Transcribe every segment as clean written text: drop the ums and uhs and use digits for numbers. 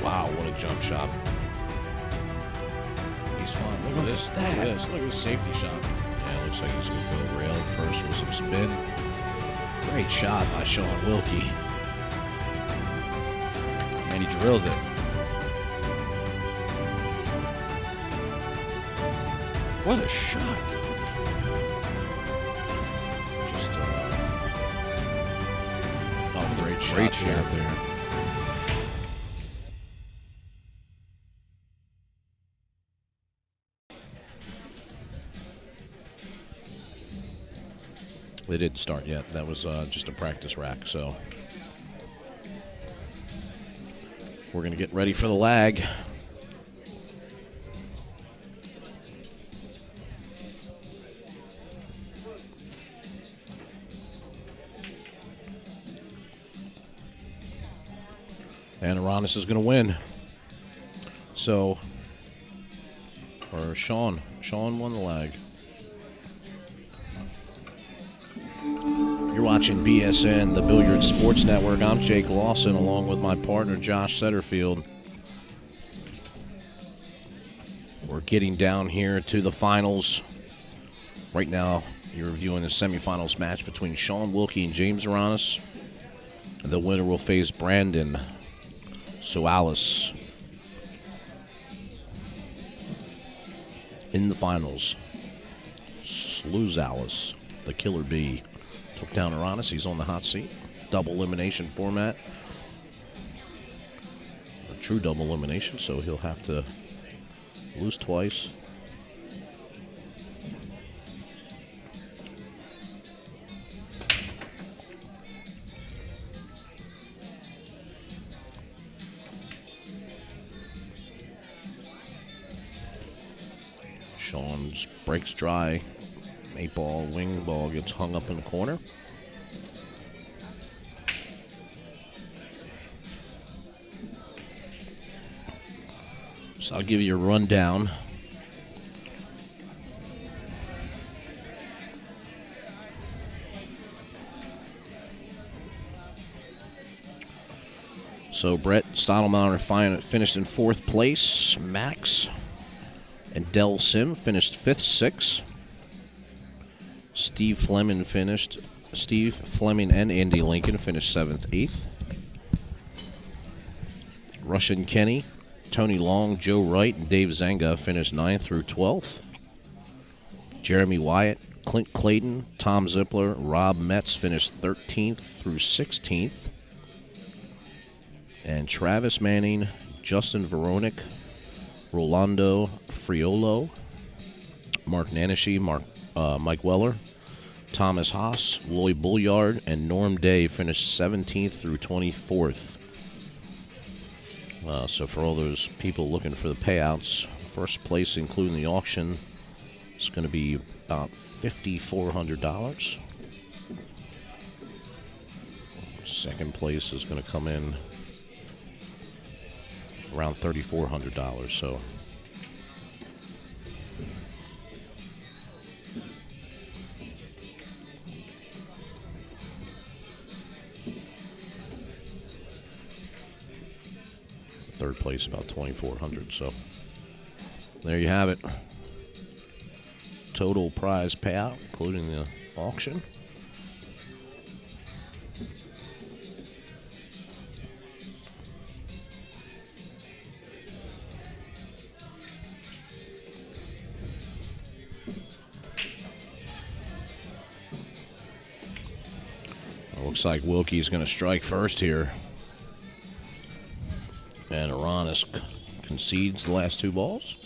Wow, what a jump shot. He's fine. Look at this. Look at this. Look at this safety shot. Yeah, it looks like he's going to go rail first with some spin. Great shot by Shaun Wilkie. And he drills it. What a shot. Just, great shot. Great shot there. They didn't start yet. That was just a practice rack, so we're going to get ready for the lag. And Aranas is going to win. So, or Shaun won the lag. You're watching BSN, the Billiard Sports Network. I'm Jake Lawson, along with my partner, Josh Setterfield. We're getting down here to the finals. Right now, you're reviewing the semifinals match between Shaun Wilkie and James Aranas. The winner will face Brandon Soalis in the finals. Sluzalis, the killer bee, took down Aranas. He's on the hot seat. Double elimination format. A true double elimination, so he'll have to lose twice. Shaun breaks dry. 8-ball, wing ball gets hung up in the corner. So I'll give you a rundown. So Brett Stottlemauer finished in 4th place. Max and Del Sim finished 5th, 6th. Steve Fleming and Andy Lincoln finished 7th, 8th. Russian Kenny, Tony Long, Joe Wright, and Dave Zenga finished 9th through 12th. Jeremy Wyatt, Clint Clayton, Tom Zippler, Rob Metz finished 13th through 16th. And Travis Manning, Justin Veronic, Rolando Friolo, Mark Nanishi, Mike Weller, Thomas Haas, Lloyd Bulliard, and Norm Day finished 17th through 24th. So for all those people looking for the payouts, first place, including the auction, is going to be about $5,400. Second place is going to come in around $3,400. So third place about $2,400. So there you have it. Total prize payout, including the auction. Looks like Wilkie's going to strike first here. And Aranas concedes the last 2 balls.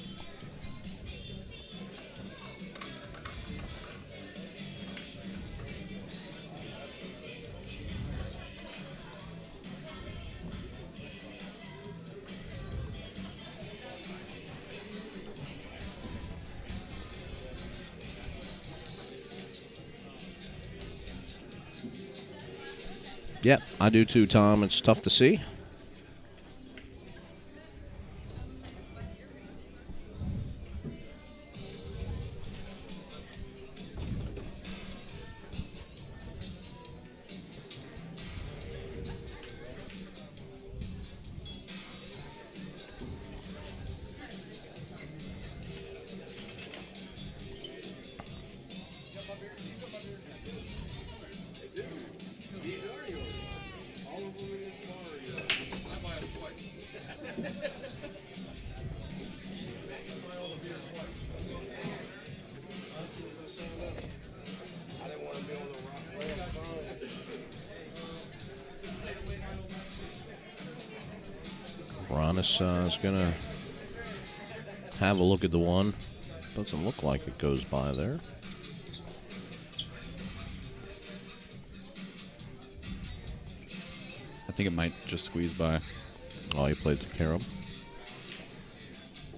Yep, I do too, Tom. It's tough to see. Aranas is going to have a look at the one. Doesn't look like it goes by there. I think it might just squeeze by. Oh, he played the carom.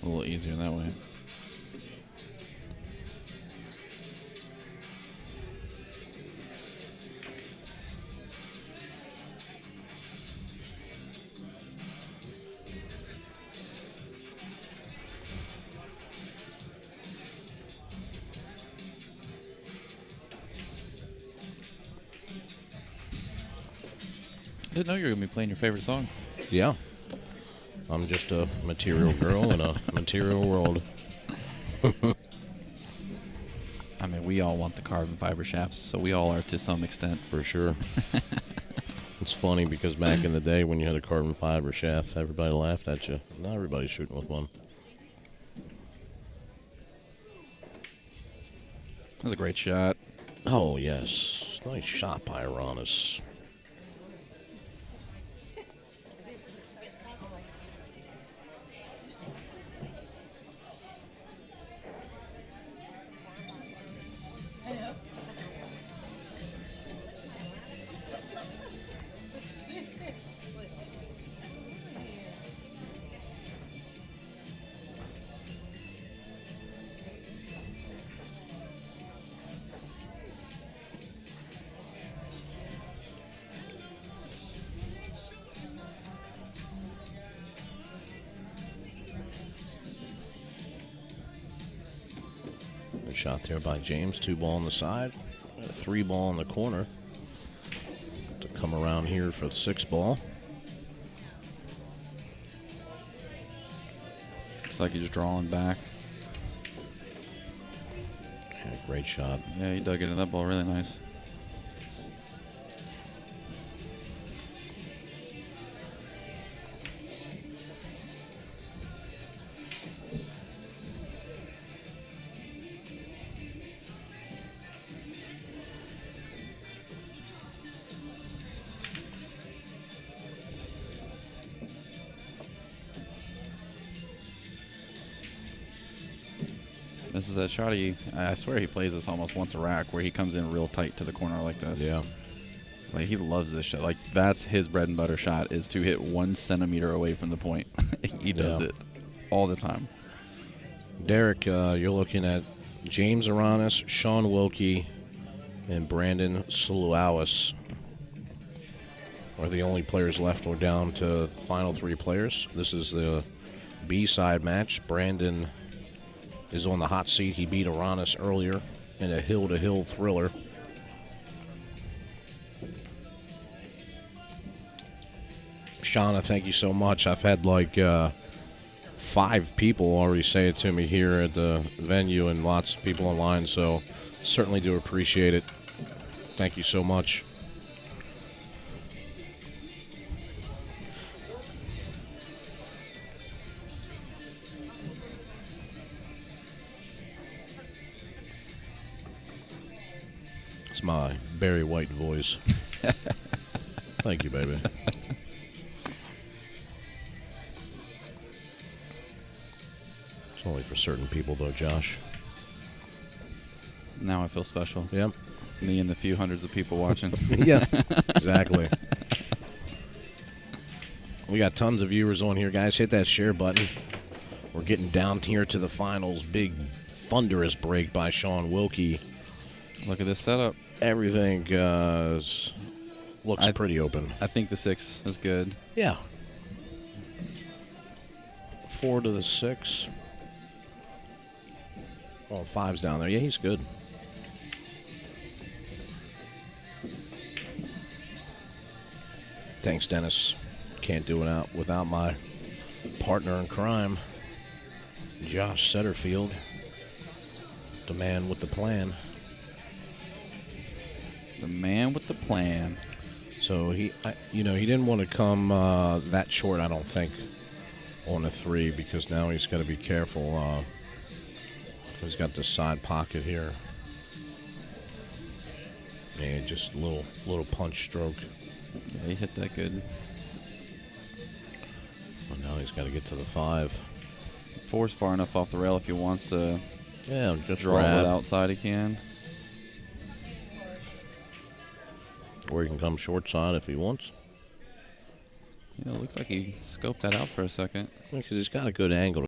A little easier that way. I didn't know you were going to be playing your favorite song. Yeah. I'm just a material girl in a material world. I mean, we all want the carbon fiber shafts, so we all are to some extent. For sure. It's funny because back in the day when you had a carbon fiber shaft, everybody laughed at you. Now everybody's shooting with one. That was a great shot. Oh, yes. Nice shot by Aronis. Good shot there by James. 2-ball on the side. A 3-ball in the corner. To come around here for the 6-ball. Looks like he's drawing back. Yeah, great shot. Yeah, he dug into that ball really nice. This is that shot I swear he plays this almost once a rack where he comes in real tight to the corner like this. Yeah. Like, he loves this shot. Like, that's his bread and butter shot, is to hit 1 centimeter away from the point. He does it all the time. Derek, you're looking at James Aranas, Shaun Wilkie, and Brandon Sulualis are the only players left. We're down to the final 3 players. This is the B-side match. Brandon is on the hot seat. He beat Aranas earlier in a hill-to-hill thriller. Shauna, thank you so much. I've had like 5 people already say it to me here at the venue and lots of people online, so certainly do appreciate it. Thank you so much. It's my Barry White voice. Thank you, baby. It's only for certain people, though, Josh. Now I feel special. Yep. Me and the few hundreds of people watching. Yeah, exactly. We got tons of viewers on here, guys. Hit that share button. We're getting down here to the finals. Big, thunderous break by Shaun Wilkie. Look at this setup. Everything looks pretty open. I think the 6 is good. Yeah. 4 to the 6. Oh, 5's down there. Yeah, he's good. Thanks, Dennis. Can't do it without my partner in crime, Josh Setterfield, the man with the plan. The man with the plan. So he didn't want to come that short, I don't think, on a 3, because now he's got to be careful. He's got this side pocket here. And just a little punch stroke. Yeah, he hit that good. Well, now he's got to get to the 5. 4's far enough off the rail if he wants to Yeah, just draw grab. it outside, he can. Or he can come short side if he wants. Yeah, it looks like he scoped that out for a second. Because he's got a good angle.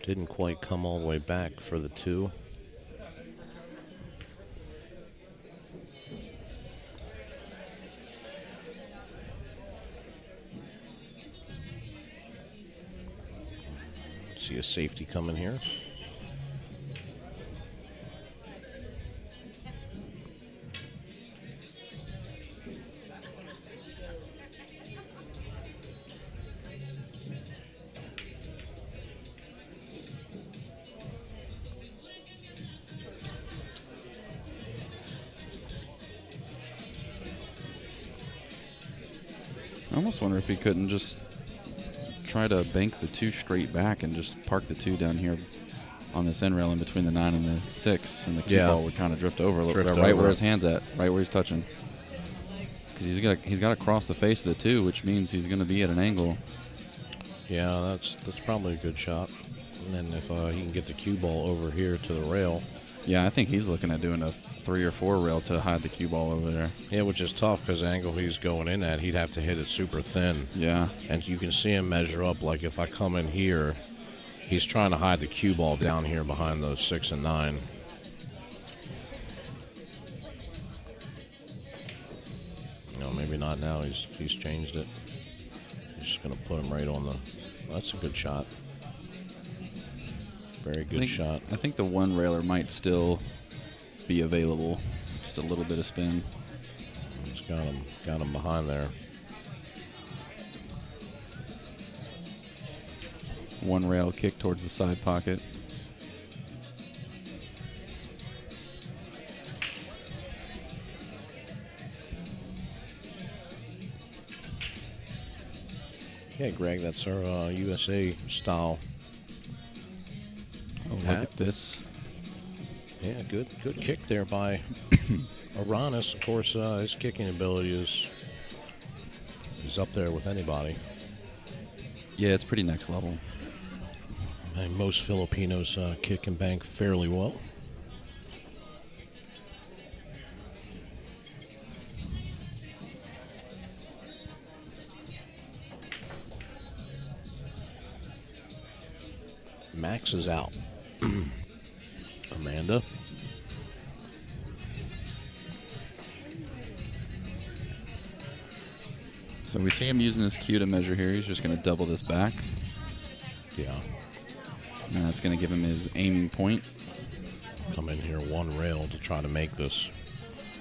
Didn't quite come all the way back for the 2. See a safety coming here. I almost wonder if he couldn't just try to bank the 2 straight back and just park the 2 down here on this end rail in between the 9 and the 6, and the cue ball would kind of drift over a little bit, right where his hand's at, right where he's touching. Because he's got to cross the face of the 2, which means he's going to be at an angle. Yeah, that's probably a good shot. And then if he can get the cue ball over here to the rail. Yeah, I think he's looking at doing a 3 or 4 rail to hide the cue ball over there. Yeah, which is tough because the angle he's going in at, he'd have to hit it super thin. Yeah. And you can see him measure up. Like if I come in here, he's trying to hide the cue ball down here behind those 6 and 9. No, maybe not now. He's changed it. He's just going to put him right on the... That's a good shot. Very good shot. I think the 1 railer might still be available. Just a little bit of spin. He's got him behind there. 1 rail kick towards the side pocket. Yeah, Greg, that's our USA style. Oh, look at this. Yeah, good kick there by Aranas. Of course, his kicking ability is up there with anybody. Yeah, it's pretty next level. And most Filipinos kick and bank fairly well. Max is out. Amanda. So we see him using his cue to measure here. He's just going to double this back. Yeah. And that's going to give him his aiming point. Come in here 1 rail to try to make this.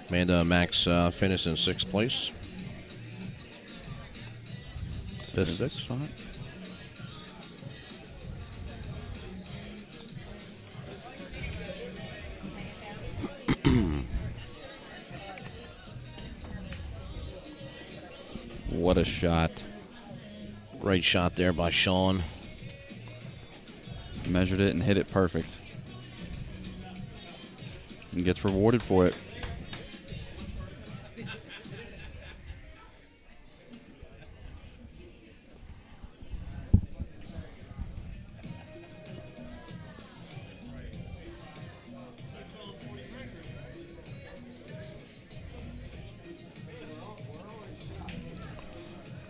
Amanda Max finished in 6th place. 5th spot. What a shot. Great shot there by Shaun. Measured it and hit it perfect. And gets rewarded for it.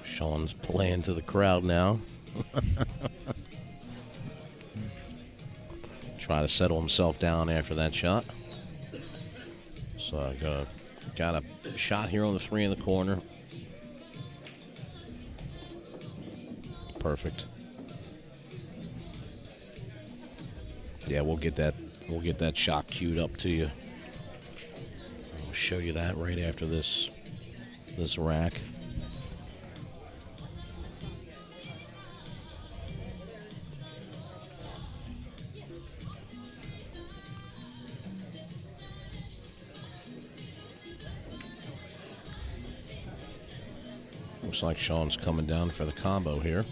Shaun's playing to the crowd now. Try to settle himself down after that shot. So got a shot here on the 3 in the corner. Perfect. Yeah, we'll get that shot queued up to you. I'll show you that right after this rack. Looks like Shaun's coming down for the combo here.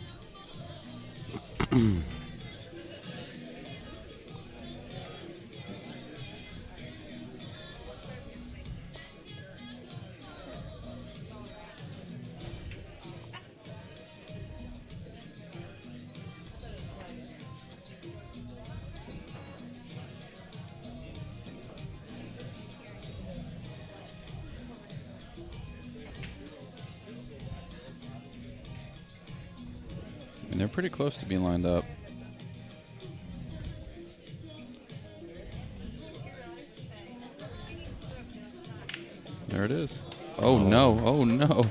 And they're pretty close to being lined up. There it is. Oh, no. Oh, no.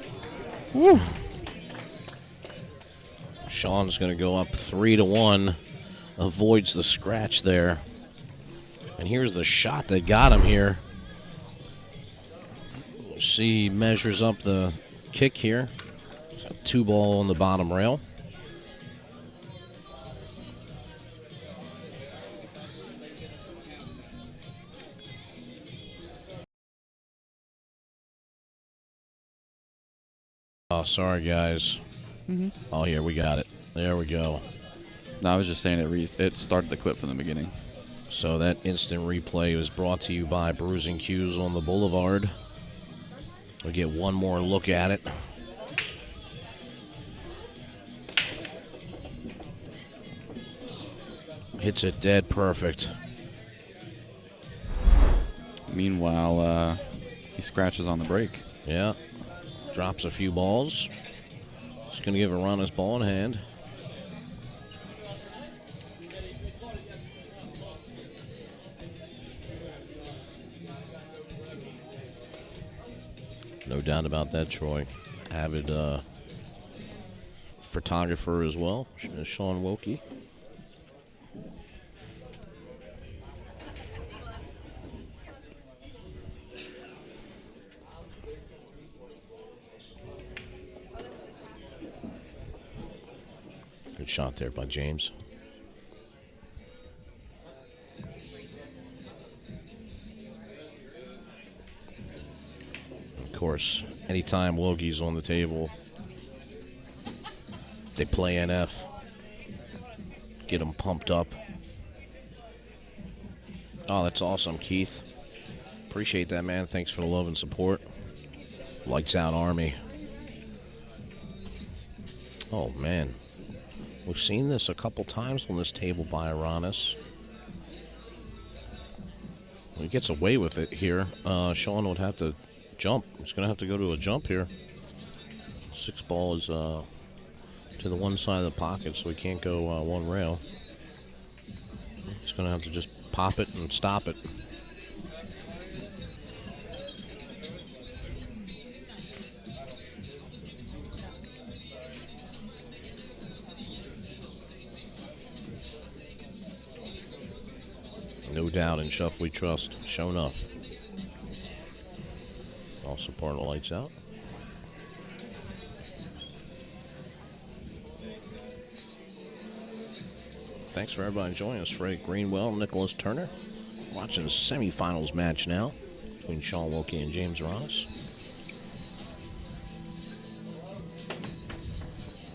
Woo! Shaun's going to go up 3-1 avoids the scratch there. And here's the shot that got him here. See, he measures up the kick here. It's a 2-ball on the bottom rail. Oh, sorry, guys. Oh, here, we got it. There we go. No, I was just saying it started the clip from the beginning. So that instant replay was brought to you by Bruising Cues on the Boulevard. We'll get one more look at it. Hits it dead perfect. Meanwhile, he scratches on the break. Yeah. Drops a few balls. Just going to give Aranas ball in hand. No doubt about that, Troy. Avid photographer as well, Shaun Wilkie. Good shot there by James. Of course, anytime Wilkie's on the table, they play NF. Get them pumped up. Oh, that's awesome, Keith. Appreciate that, man. Thanks for the love and support. Lights out Army. Oh, man. We've seen this a couple times on this table by Aranas. When he gets away with it here, Shaun would have to jump. He's going to have to go to a jump here. 6-ball is to the one side of the pocket, so he can't go one rail. He's going to have to just pop it and stop it. No doubt in Shuff we trust. Show enough. Also part of the lights out. Thanks for everybody joining us. Freddie Greenwell, Nicholas Turner. Watching the semifinals match now between Shaun Wilkie and James Aranas.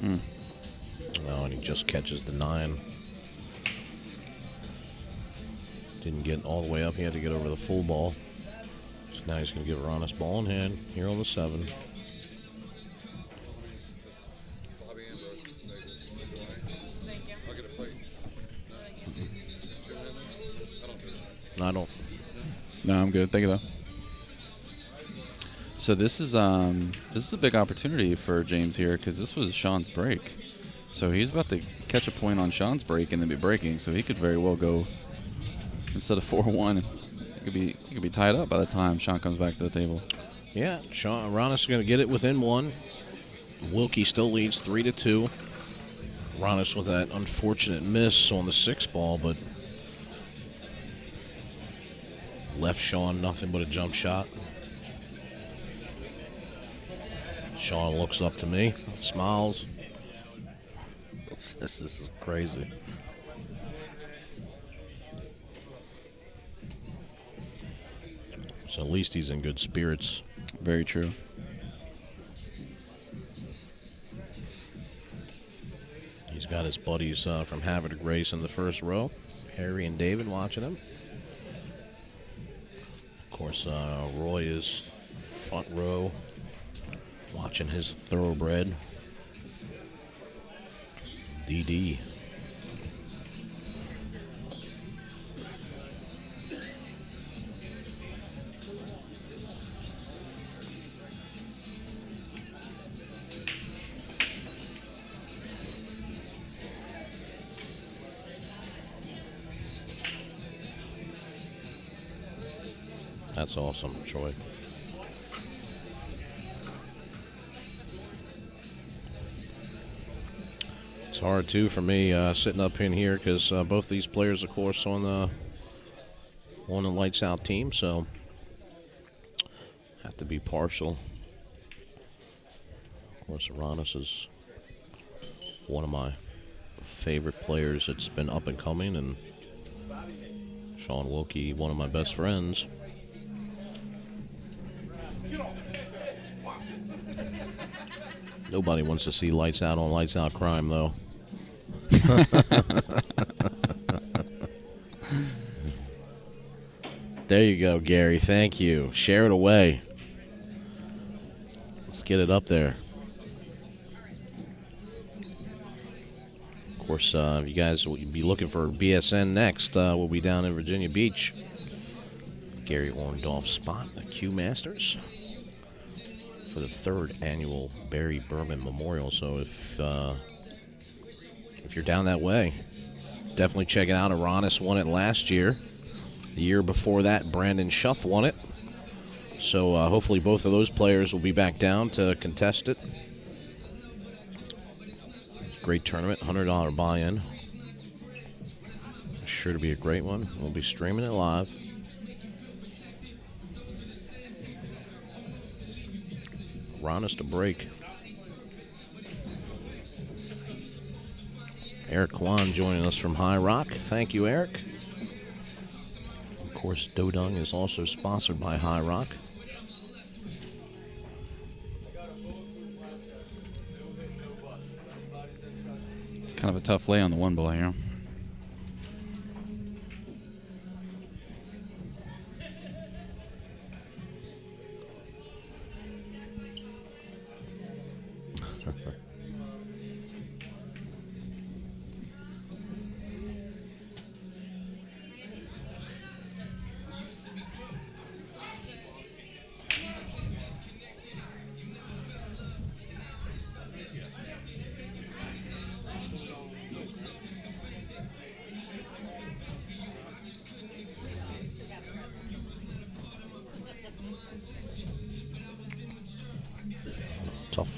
Oh, and he just catches the 9. Didn't get all the way up. He had to get over the full ball. So now he's going to give Aranas ball in hand here on the 7. I don't. No, I'm good. Thank you, though. So this is a big opportunity for James here because this was Shaun's break. So he's about to catch a point on Shaun's break and then be breaking. So he could very well go instead of 4-1. He could be tied up by the time Shaun comes back to the table. Yeah, Aranas is going to get it within 1. Wilkie still leads 3-2. Aranas with that unfortunate miss on the 6-ball, but left Shaun nothing but a jump shot. Shaun looks up to me, smiles. This is crazy. So at least he's in good spirits. Very true. He's got his buddies from Havre de Grace in the first row. Harry and David watching him. Of course, Roy is front row watching his thoroughbred. DD. That's awesome, Troy. So hard, too, for me sitting up in here because both these players, of course, on the Lights Out team, so have to be partial. Of course, Aranas is one of my favorite players that's been up and coming, and Shaun Wilkie, one of my best friends. Nobody wants to see Lights Out on Lights Out crime, though. There you go, Gary. Thank you. Share it away. Let's get it up there. Of course, if you guys will be looking for BSN next, we'll be down in Virginia Beach. Gary Orndorff's spot, the Q Masters, for the 3rd annual Barry Berman Memorial. So if you're down that way, definitely check it out. Aronis won it last year. The year before that, Brandon Schuff won it. So hopefully both of those players will be back down to contest it. Great tournament, $100 buy-in. Sure to be a great one. We'll be streaming it live. Aranas to break. Eric Kwan joining us from High Rock. Thank you, Eric. Of course, Dodung is also sponsored by High Rock. It's kind of a tough lay on the one ball here.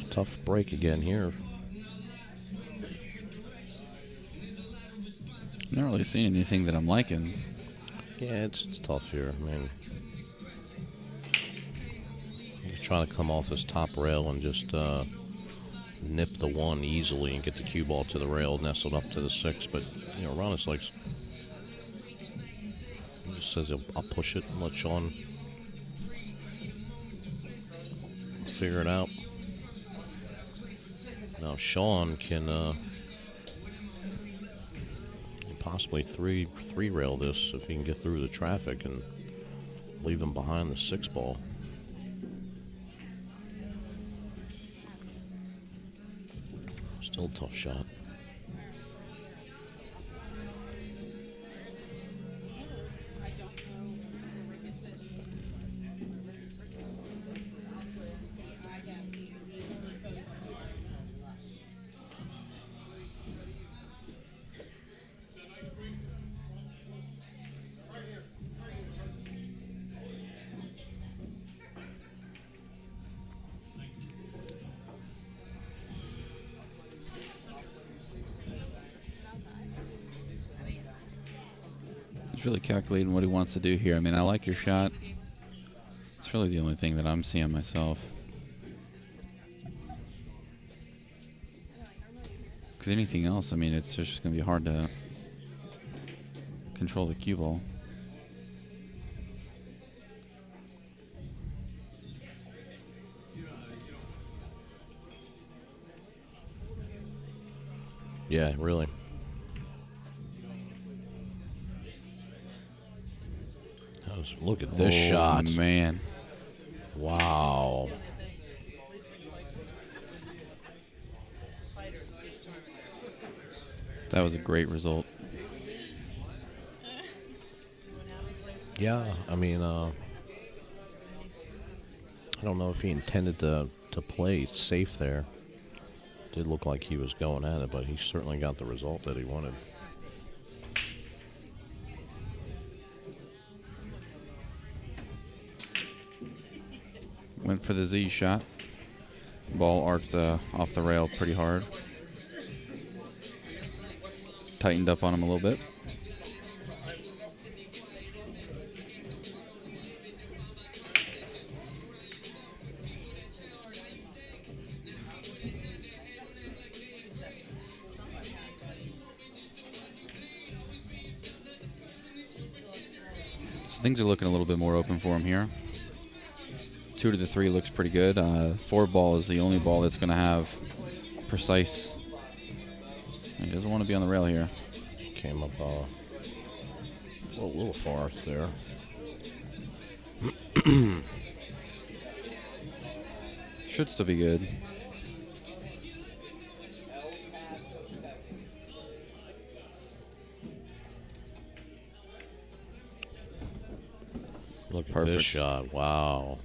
Tough break again here. Not really seeing anything that I'm liking. Yeah, it's tough here. I mean, you're trying to come off this top rail and just nip the one easily and get the cue ball to the rail, nestled up to the 6. But, you know, Aronis likes, he just says, I'll push it and let Shaun figure it out. Now Shaun can possibly three rail this if he can get through the traffic and leave him behind the 6 ball. Still a tough shot. He's really calculating what he wants to do here. I mean, I like your shot. It's really the only thing that I'm seeing myself. Because anything else, I mean, it's just going to be hard to control the cue ball. Yeah, really. Look at this shot. Oh, man. Wow. That was a great result. Yeah, I mean, I don't know if he intended to play safe there. Did look like he was going at it, but he certainly got the result that he wanted. Went for the Z shot. Ball arced off the rail pretty hard. tightened up on him a little bit. So things are looking a little bit more open for him here. 2 to the 3 looks pretty good. 4 ball is the only ball that's going to have precise. He doesn't want to be on the rail here. Came up a little far there. Should still be good. Look at Perfect this shot. Wow.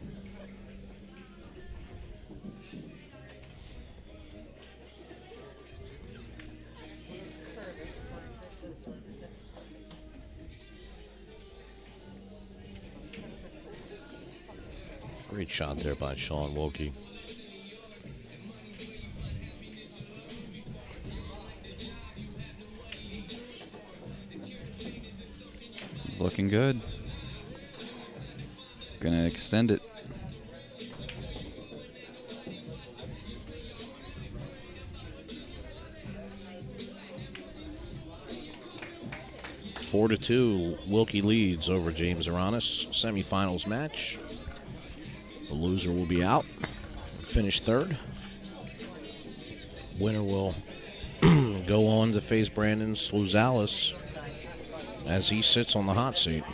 Great shot there by Shaun Wilkie. It's looking good. Gonna extend it. Four to 2, Wilkie leads over James Aranas. Semifinals match. The loser will be out. Finish third. Winner will go on to face Brandon Sluzalis as he sits on the hot seat.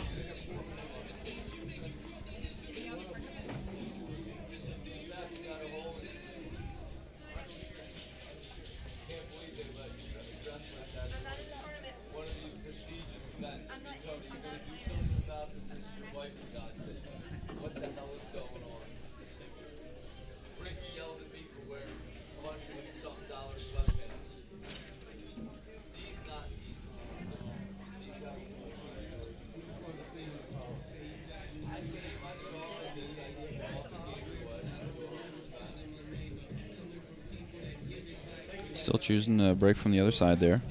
Still choosing to break from the other side there.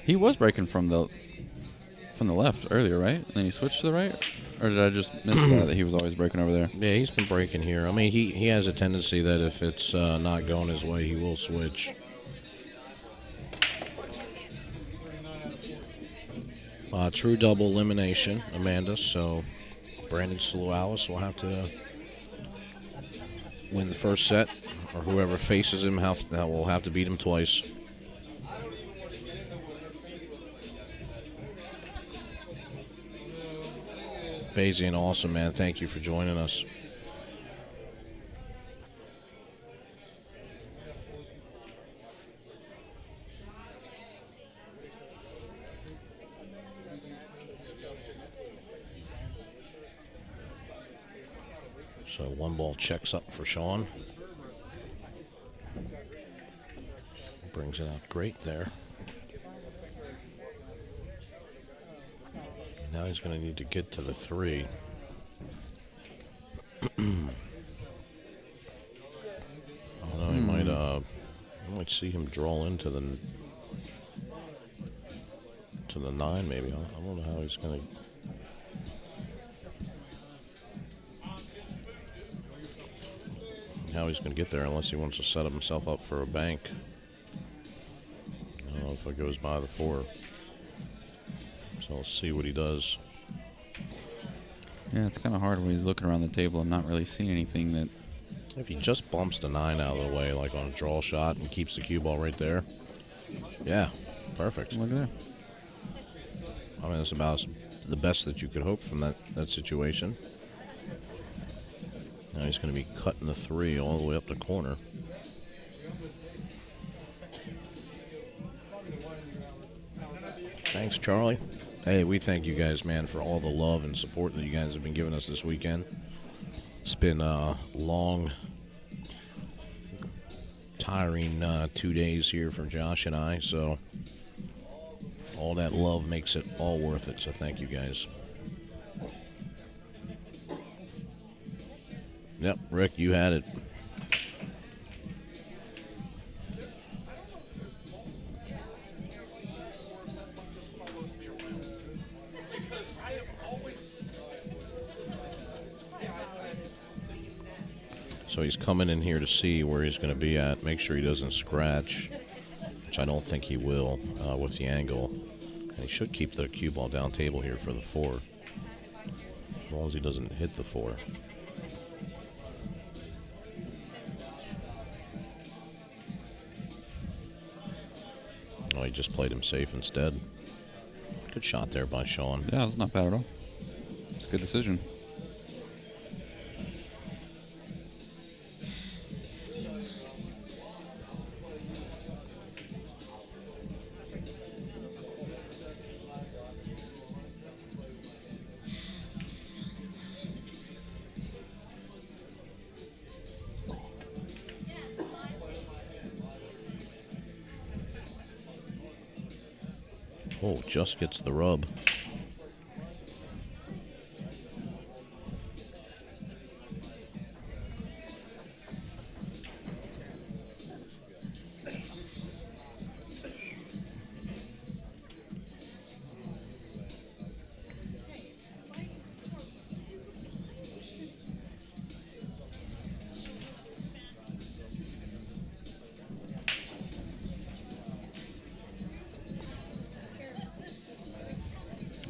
He was breaking from the left earlier, right? And then he switched to the right? Or did I just miss that he was always breaking over there? Yeah, he's been breaking here. I mean, he has a tendency that if it's not going his way, he will switch. True double elimination, Amanda. So Brandon Sluzalis will have to win the first set, or whoever faces him will have to beat him twice. Fazian, awesome, man. Thank you for joining us. So 1 ball checks up for Shaun. Brings it out great there. Now he's going to need to get to the 3. I don't know, he might see him draw into the 9 maybe. I don't know how he's going to. How he's going to get there unless he wants to set himself up for a bank. I don't know if it goes by the 4. So let's see what he does. Yeah, it's kind of hard when he's looking around the table and not really seeing anything that... If he just bumps the 9 out of the way, like on a draw shot, and keeps the cue ball right there. Yeah, perfect. Look at there. I mean, it's about the best that you could hope from that situation. Now he's going to be cutting the 3 all the way up the corner. Thanks, Charlie. Hey, we thank you guys, man, for all the love and support that you guys have been giving us this weekend. It's been a long, tiring 2 days here for Josh and I, so all that love makes it all worth it, so thank you guys. Yep, Rick, you had it. So he's coming in here to see where he's going to be at. Make sure he doesn't scratch, which I don't think he will with the angle. And he should keep the cue ball down table here for the 4. As long as he doesn't hit the 4. Oh, he just played him safe instead. Good shot there by Shaun. Yeah, that's not bad at all. It's a good decision. Oh, just gets the rub.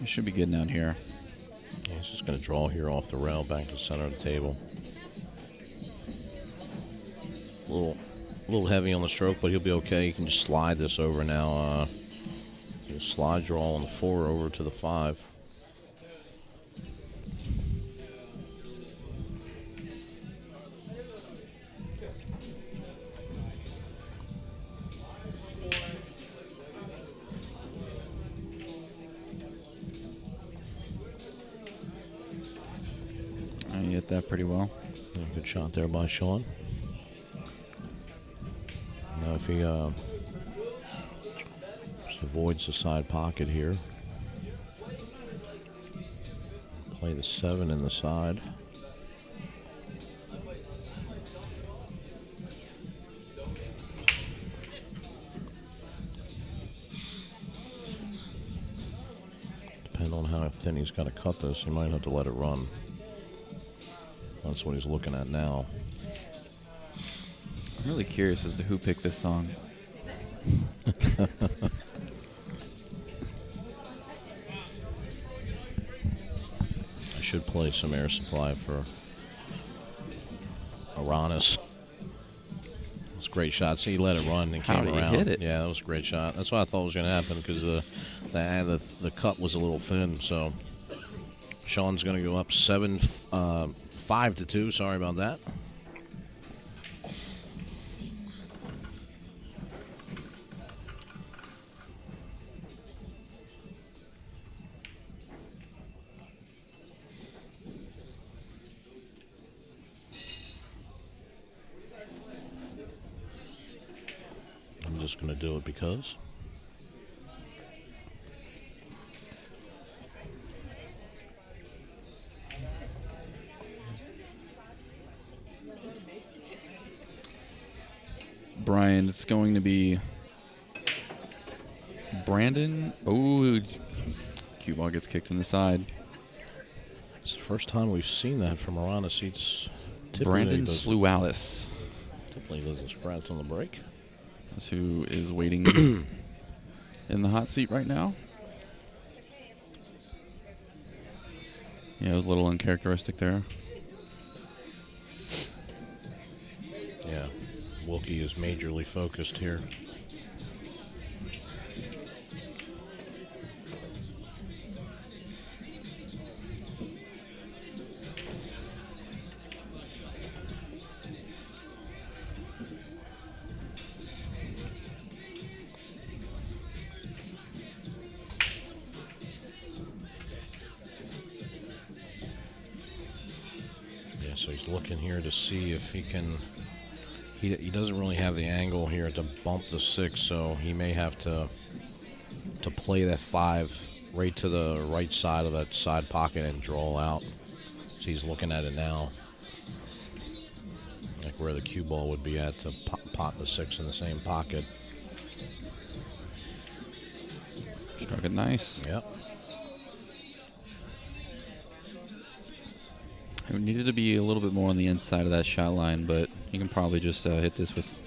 Should be good down here. Yeah, he's just going to draw here off the rail back to the center of the table. A little heavy on the stroke, but he'll be okay. He can just slide this over now. He'll slide draw on the 4 over to the 5. He hit that pretty well. Yeah, good shot there by Shaun. Now if he just avoids the side pocket here. Play the 7 in the side. Depending on how thin he's got to cut this, he might have to let it run. That's what he's looking at now. I'm really curious as to who picked this song. I should play some air supply for Aranas. It's a great shot. See, he let it run and came How did he around. hit it? Yeah, that was a great shot. That's what I thought was going to happen because the cut was a little thin. So Shaun's going to go up 5-2. Sorry about that. I'm just going to do it because. Brian, it's going to be Brandon. Oh, cue ball gets kicked in the side. It's the first time we've seen that from Aranas. He's Brandon Slualis. Typically doesn't scratch on the break. That's who is waiting in the hot seat right now. Yeah, it was a little uncharacteristic there. Yeah, Wilky is majorly focused here. Yeah, so he's looking here to see if he can. He doesn't really have the angle here to bump the 6, so he may have to play that 5 right to the right side of that side pocket and draw out. So he's looking at it now, like where the cue ball would be at to pot the 6 in the same pocket. Struck it nice. Yep. It needed to be a little bit more on the inside of that shot line, but he can probably just hit this with.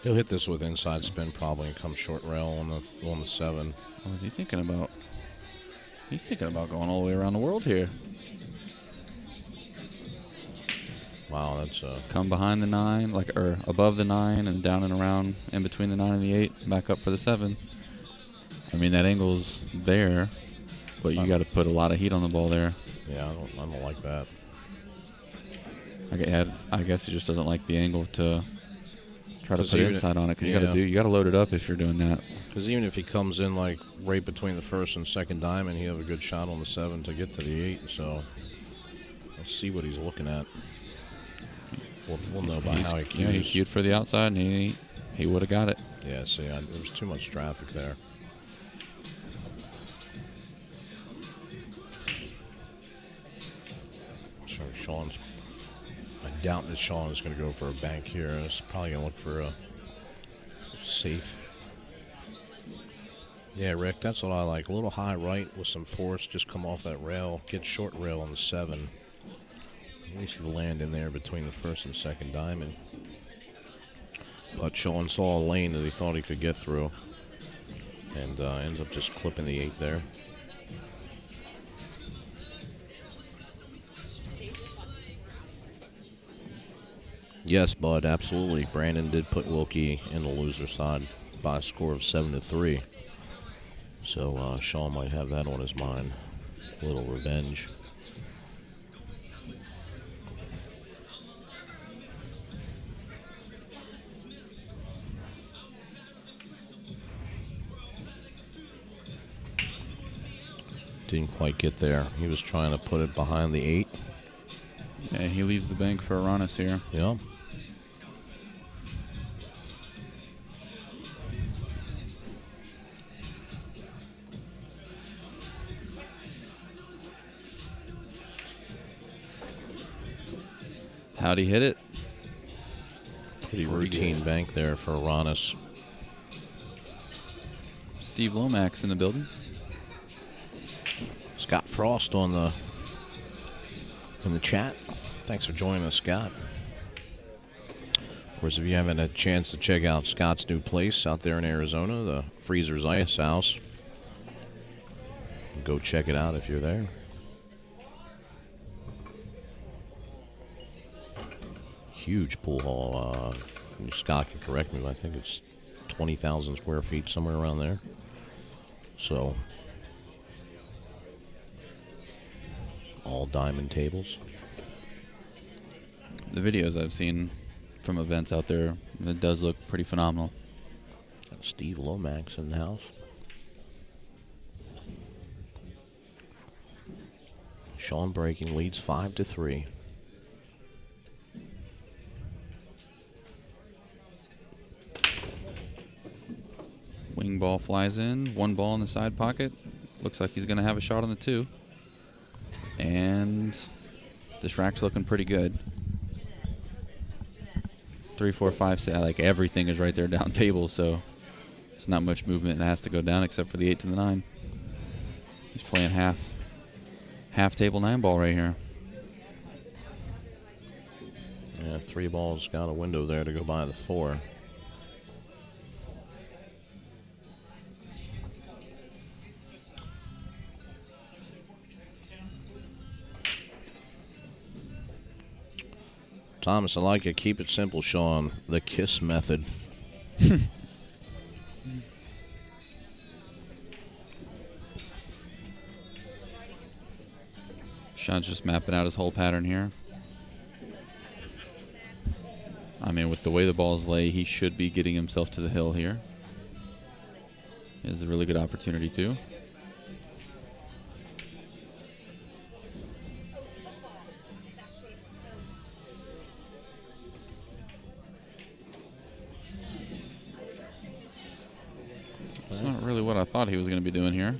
He'll hit this with inside spin probably and come short rail on the 7. What is he thinking about? He's thinking about going all the way around the world here. Wow, that's come behind the 9, or above the 9, and down and around in between the 9 and the 8, back up for the 7. I mean, that angle's there, but you got to put a lot of heat on the ball there. Yeah, I don't like that. I guess he just doesn't like the angle to try to put inside on it. Because you got to load it up if you're doing that. Because even if he comes in like right between the first and second diamond, he have a good shot on the 7 to get to the 8. So let's see what he's looking at. We'll know by how he cues. Yeah, he cued for the outside, and he would have got it. Yeah, see, there was too much traffic there. So I doubt that Shaun is going to go for a bank here. He's probably going to look for a safe. Yeah, Rick, that's what I like. A little high right with some force. Just come off that rail. Get short rail on the 7. At least you land in there between the first and second diamond. But Shaun saw a lane that he thought he could get through. And ends up just clipping the 8 there. Yes, Bud, absolutely. Brandon did put Wilky in the loser side by a score of 7-3. So Shaun might have that on his mind. A little revenge. Didn't quite get there. He was trying to put it behind the 8. Yeah, he leaves the bank for Aranas here. Yeah. How'd he hit it? Pretty routine bank there for Aranas. Steve Lomax in the building. Scott Frost in the chat. Thanks for joining us, Scott. Of course, if you haven't had a chance to check out Scott's new place out there in Arizona, the Freezer's Ice House, go check it out if you're there. Huge pool hall. Scott can correct me, but I think it's 20,000 square feet, somewhere around there. So, all diamond tables. The videos I've seen from events out there, it does look pretty phenomenal. Steve Lomax in the house. Shaun breaking, leads 5-3. Wing ball flies in. 1 ball in the side pocket. Looks like he's going to have a shot on the 2. And this rack's looking pretty good. 3, 4, 5, 6. Like everything is right there down table, so there's not much movement that has to go down except for the 8 to the 9. He's playing half table 9 ball right here. Yeah, 3 balls got a window there to go by the 4. Thomas, I like it. Keep it simple, Shaun. The KISS method. Shaun's just mapping out his whole pattern here. I mean, with the way the balls lay, he should be getting himself to the hill here. He has a really good opportunity, too. It's not really what I thought he was going to be doing here.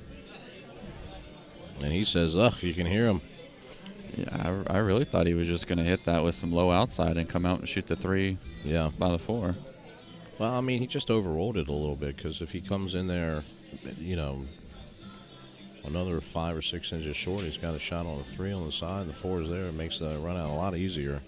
And he says, ugh, you can hear him. Yeah, I really thought he was just going to hit that with some low outside and come out and shoot the 3 by the 4. Well, I mean, he just overrolled it a little bit because if he comes in there, Another 5 or 6 inches short. He's got a shot on the 3 on the side. The 4 is there. It makes the run out a lot easier.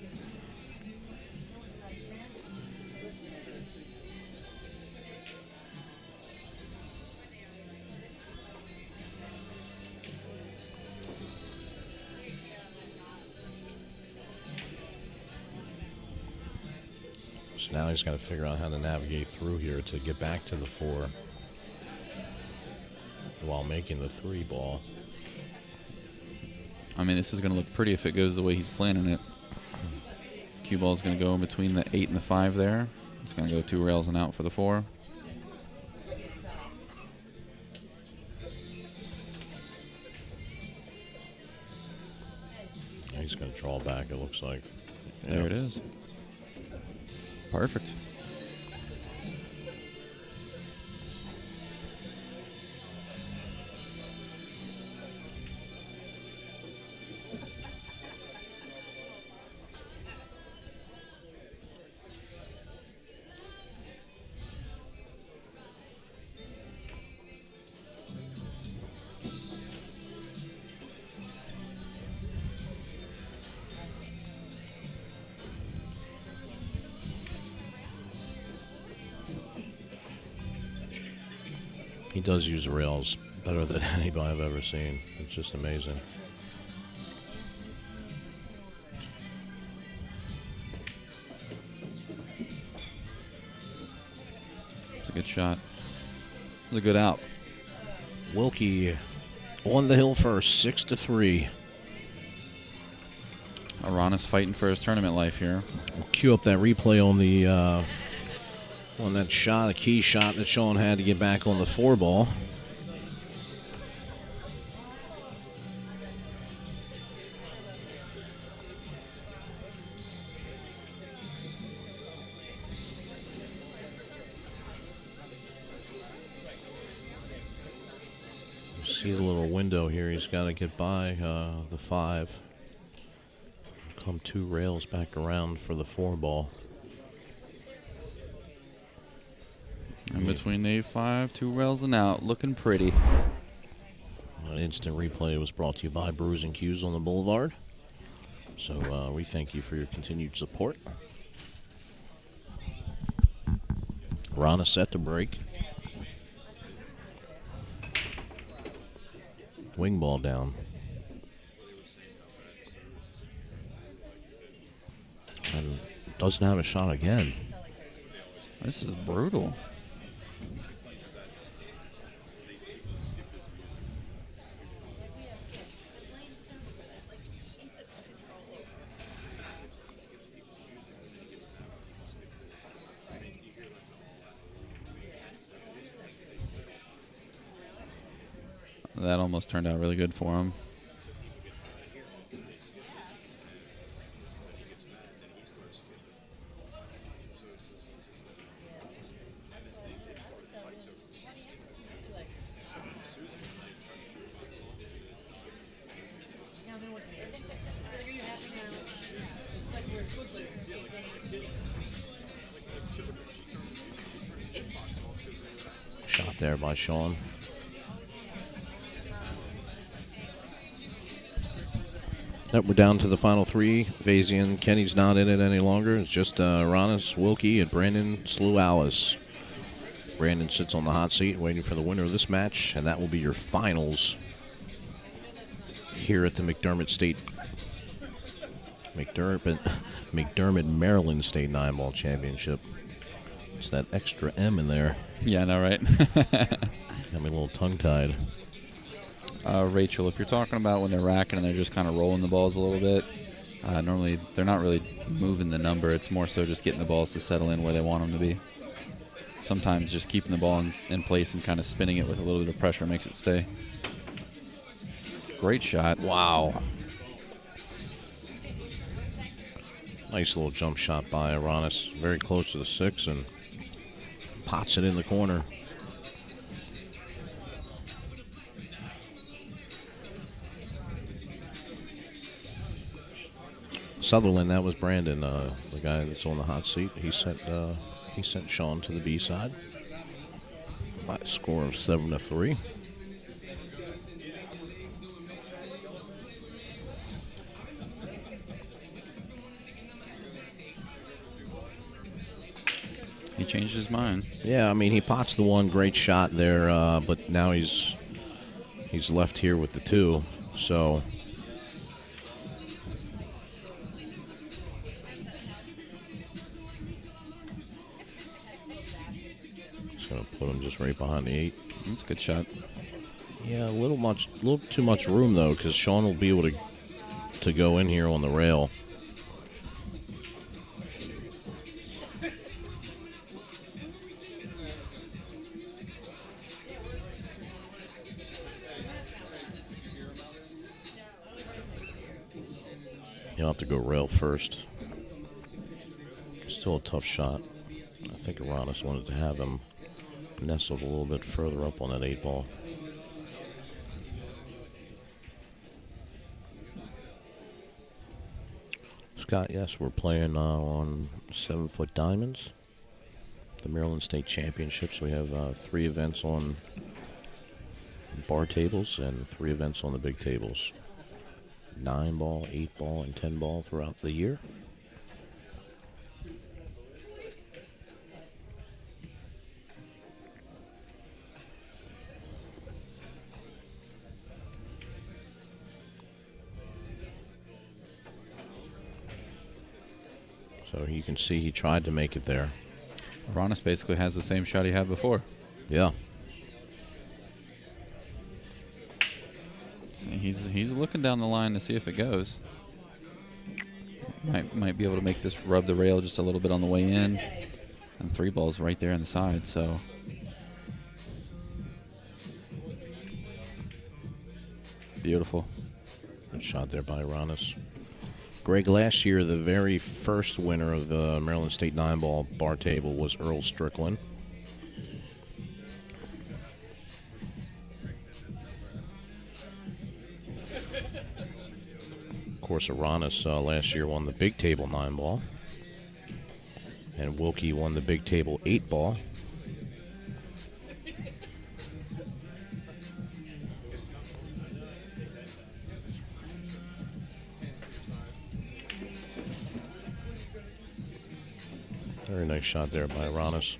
So now he's got to figure out how to navigate through here to get back to the 4 while making the 3 ball. I mean, this is going to look pretty if it goes the way he's planning it. Cue ball is going to go in between the 8 and the 5 there. It's going to go 2 rails and out for the 4. He's going to draw back, it looks like. There it is. Perfect. He does use the rails better than anybody I've ever seen. It's just amazing. It's a good shot. It's a good out. Wilky on the hill first, 6-3. Aranas fighting for his tournament life here. We'll cue up that replay on the on that shot, a key shot that Shaun had to get back on the 4 ball. See the little window here. He's got to get by the 5. Come 2 rails back around for the 4 ball. In between the 5, 2 rails and out. Looking pretty. An instant replay was brought to you by Brews and Q's on the Boulevard. So we thank you for your continued support. Aranas set to break. Wing ball down. And doesn't have a shot again. This is brutal. That almost turned out really good for him. Shot there by Shaun. Yep, we're down to the final 3. Vazian, Kenny's not in it any longer. It's just Aranas, Wilky, and Brandon Slualis. Brandon sits on the hot seat waiting for the winner of this match, and that will be your finals here at the McDermott Maryland State 9-ball Championship. It's that extra M in there. Yeah, I know, right? Got me a little tongue-tied. Rachel, if you're talking about when they're racking and they're just kind of rolling the balls a little bit, normally they're not really moving the number. It's more so just getting the balls to settle in where they want them to be. Sometimes just keeping the ball in place and kind of spinning it with a little bit of pressure makes it stay. Great shot. Wow. Nice little jump shot by Aronis. Very close to the 6 and pots it in the corner. Sutherland, that was Brandon, the guy that's on the hot seat. He sent Shaun to the B side by a score of 7-3. changed his mind. Yeah, I mean, he pots the one great shot there, but now he's left here with the 2. So just gonna put him just right behind the 8. That's a good shot. Yeah, a little too much room though, because Shaun will be able to go in here on the rail. You'll have to go rail first. Still a tough shot. I think Aranas wanted to have him nestled a little bit further up on that 8 ball. Scott, yes, we're playing on 7-foot diamonds. The Maryland State Championships. We have 3 events on bar tables and 3 events on the big tables. 9 ball, 8 ball, and 10 ball throughout the year. So you can see he tried to make it there. Aronis basically has the same shot he had before. Yeah. He's looking down the line to see if it goes. Might be able to make this rub the rail just a little bit on the way in. And 3 balls right there on the side, so. Beautiful. Good shot there by Aranas. Greg, last year, the very first winner of the Maryland State 9-ball bar table was Earl Strickland. Of course, Aranas last year won the big table 9-ball. And Wilky won the big table 8-ball. Very nice shot there by Aronis.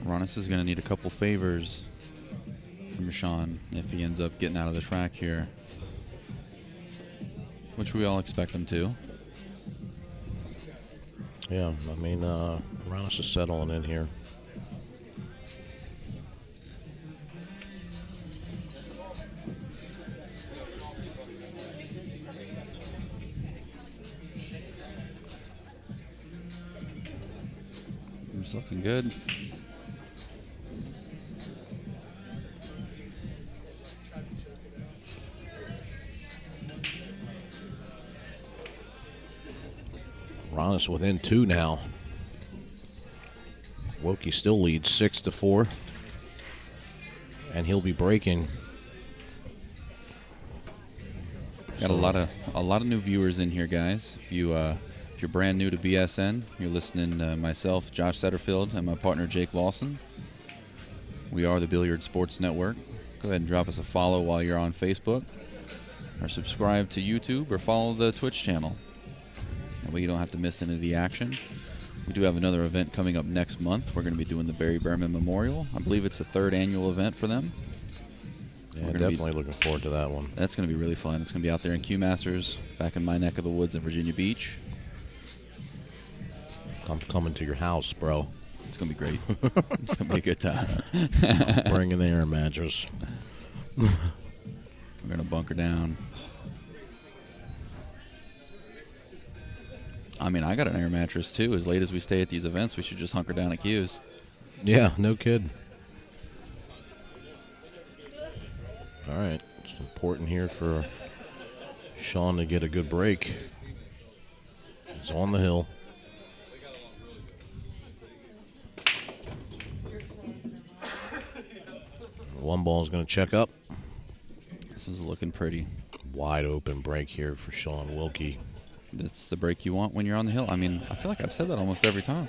Aronis is going to need a couple favors from Shaun if he ends up getting out of the track here, which we all expect him to. Yeah, I mean, Aranas is settling in here. It's looking good. Aranas within 2 now. Wilky still leads 6-4, and he'll be breaking. Got a lot of new viewers in here, guys. If you're brand new to BSN, you're listening to myself, Josh Setterfield, and my partner Jake Lawson. We are the Billiard Sports Network. Go ahead and drop us a follow while you're on Facebook, or subscribe to YouTube, or follow the Twitch channel. That way you don't have to miss any of the action. We do have another event coming up next month. We're going to be doing the Barry Behrman Memorial. I believe it's the 3rd annual event for them. Yeah, definitely looking forward to that one. That's going to be really fun. It's going to be out there in Q Masters, back in my neck of the woods in Virginia Beach. I'm coming to your house, bro. It's going to be great. It's going to be a good time. Bring in the air mattress. We're going to bunker down. I mean, I got an air mattress, too. As late as we stay at these events, we should just hunker down at Q's. Yeah, no kid. All right. It's important here for Shaun to get a good break. It's on the hill. One ball is going to check up. is looking pretty. Wide open break here for Shaun Wilkie. That's the break you want when you're on the hill. I mean, I feel like I've said that almost every time.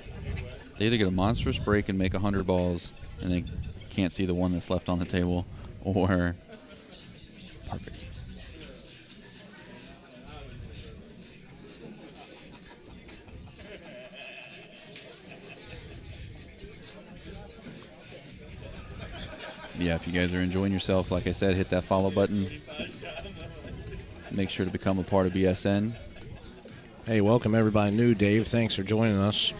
They either get a monstrous break and make 100 balls, and they can't see the one that's left on the table, or it's perfect. Yeah, if you guys are enjoying yourself, like I said, hit that follow button. Make sure to become a part of BSN. Hey, welcome everybody new. Dave, thanks for joining us.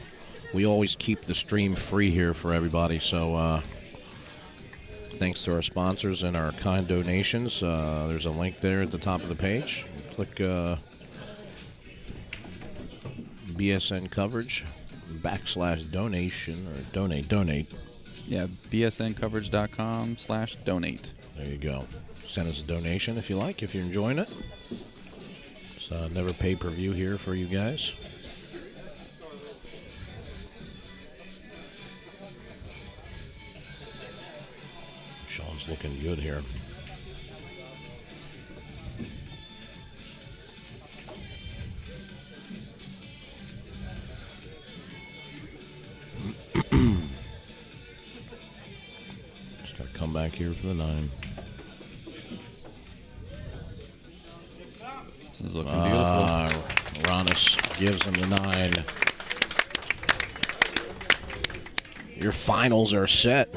We always keep the stream free here for everybody, so thanks to our sponsors and our kind donations. There's a link there at the top of the page. Click BSN coverage / donation or donate. Yeah, bsncoverage.com/donate. There you go. Send us a donation if you like, if you're enjoying it. It's never pay-per-view here for you guys. Shaun's looking good here. Just got to come back here for the 9. This is looking beautiful. Aronis gives him the 9. Your finals are set.